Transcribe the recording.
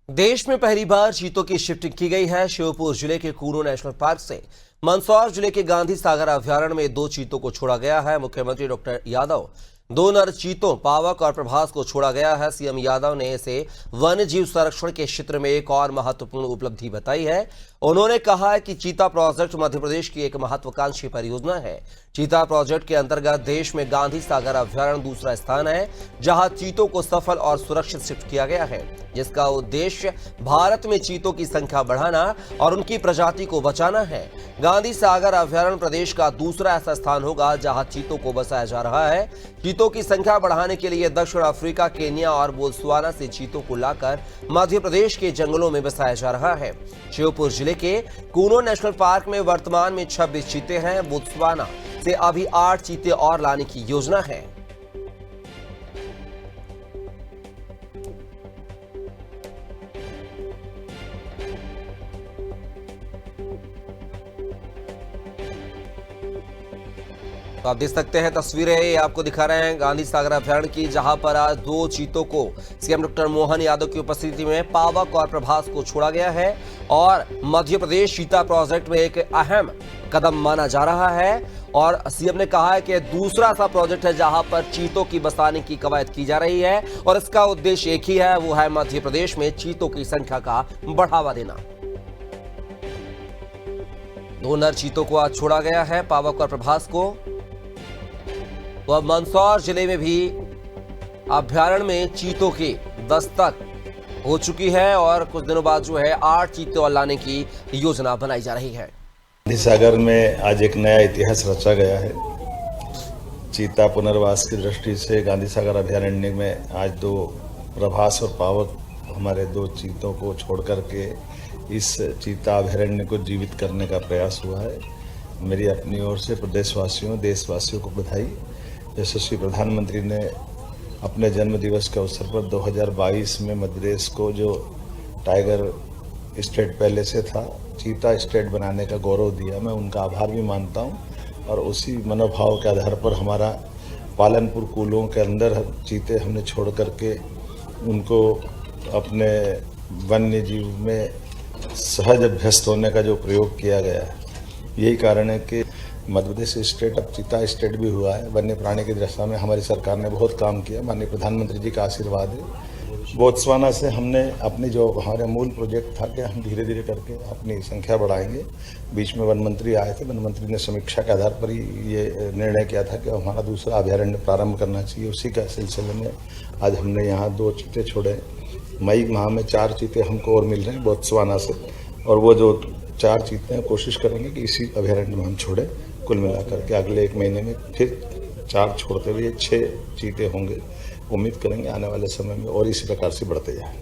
देश में पहली बार चीतों की शिफ्टिंग की गई है। श्योपुर जिले के कूनो नेशनल पार्क से मंदसौर जिले के गांधी सागर अभ्यारण्य में 2 चीतों को छोड़ा गया है। मुख्यमंत्री डॉक्टर यादव 2 नर चीतों पावक और प्रभास को छोड़ा गया है। सीएम यादव ने इसे वन्य जीव संरक्षण के क्षेत्र में एक और महत्वपूर्ण उपलब्धि बताई है। उन्होंने कहा है कि चीता प्रोजेक्ट मध्य प्रदेश की एक महत्वाकांक्षी परियोजना है। चीता प्रोजेक्ट के अंतर्गत देश में गांधी सागर अभ्यारण्य दूसरा स्थान है, जहां चीतों को सफल और सुरक्षित शिफ्ट किया गया है, जिसका उद्देश्य भारत में चीतों की संख्या बढ़ाना और उनकी प्रजाति को बचाना है। गांधी सागर अभ्यारण्य प्रदेश का दूसरा ऐसा स्थान होगा जहां चीतों को बसाया जा रहा है। चीतों की संख्या बढ़ाने के लिए दक्षिण अफ्रीका, केन्या और बोत्सवाना से चीतों को लाकर मध्य प्रदेश के जंगलों में बसाया जा रहा है। श्योपुर जिले के कूनो नेशनल पार्क में वर्तमान में 26 चीते हैं। बोत्सवाना से अभी 8 चीते और लाने की योजना है। तो आप देख सकते हैं तस्वीरें ये आपको दिखा रहे हैं गांधी सागर अभ्यारण्य की, जहां पर आज 2 चीतों को सीएम डॉक्टर मोहन यादव की उपस्थिति में पावक और प्रभास को छोड़ा गया है और मध्य प्रदेश चीता प्रोजेक्ट में एक अहम कदम माना जा रहा है। और सीएम ने कहा है कि दूसरा ऐसा प्रोजेक्ट है जहां पर चीतों की बसाने की कवायद की जा रही है और इसका उद्देश्य एक ही है, वो है मध्य प्रदेश में चीतों की संख्या का बढ़ावा देना। 2 नर चीतों को आज छोड़ा गया है, पावक और प्रभास को। तो अब मंदसौर जिले में भी अभ्यारण्य में चीतों की दस्तक हो चुकी है और कुछ दिनों बाद जो है 8 चीते और लाने की योजना बनाई जा रही है। गांधी सागर में आज एक नया इतिहास रचा गया है। चीता पुनर्वास की दृष्टि से गांधी सागर अभ्यारण्य में आज 2 प्रभास और पावक हमारे 2 चीतों को छोड़ करके इस चीता अभ्यारण्य को जीवित करने का प्रयास हुआ है। मेरी अपनी ओर से प्रदेशवासियों, देशवासियों को बधाई। यशस्वी प्रधानमंत्री ने अपने जन्म दिवस के अवसर पर 2022 में मध्य प्रदेश को जो टाइगर स्टेट पहले से था, चीता स्टेट बनाने का गौरव दिया। मैं उनका आभार भी मानता हूं और उसी मनोभाव के आधार पर हमारा पालनपुर कूलों के अंदर चीते हमने छोड़ करके उनको अपने वन्य जीव में सहज अभ्यस्त होने का जो प्रयोग किया गया है, यही कारण है कि मध्य प्रदेश स्टेट अब चीता स्टेट भी हुआ है। वन्य प्राणी की दशा में हमारी सरकार ने बहुत काम किया, माननीय प्रधानमंत्री जी का आशीर्वाद है। बोत्सवाना से हमने अपनी जो हमारा मूल प्रोजेक्ट था कि हम धीरे धीरे करके अपनी संख्या बढ़ाएंगे। बीच में वन मंत्री आए थे, वन मंत्री ने समीक्षा के आधार पर ही ये निर्णय किया था कि हमारा दूसरा अभ्यारण्य प्रारंभ करना चाहिए। उसी का सिलसिले में आज हमने यहाँ 2 चीते छोड़े। मई माह में 4 चीते हमको और मिल रहे हैं बोत्सवाना से, और वो जो 4 चीते हैं कोशिश करेंगे कि इसी अभ्यारण्य में हम छोड़े। कुल मिलाकर के अगले 1 महीने में फिर 4 छोड़ते हुए 6 चीते होंगे। उम्मीद करेंगे आने वाले समय में और इसी प्रकार से बढ़ते जाएं।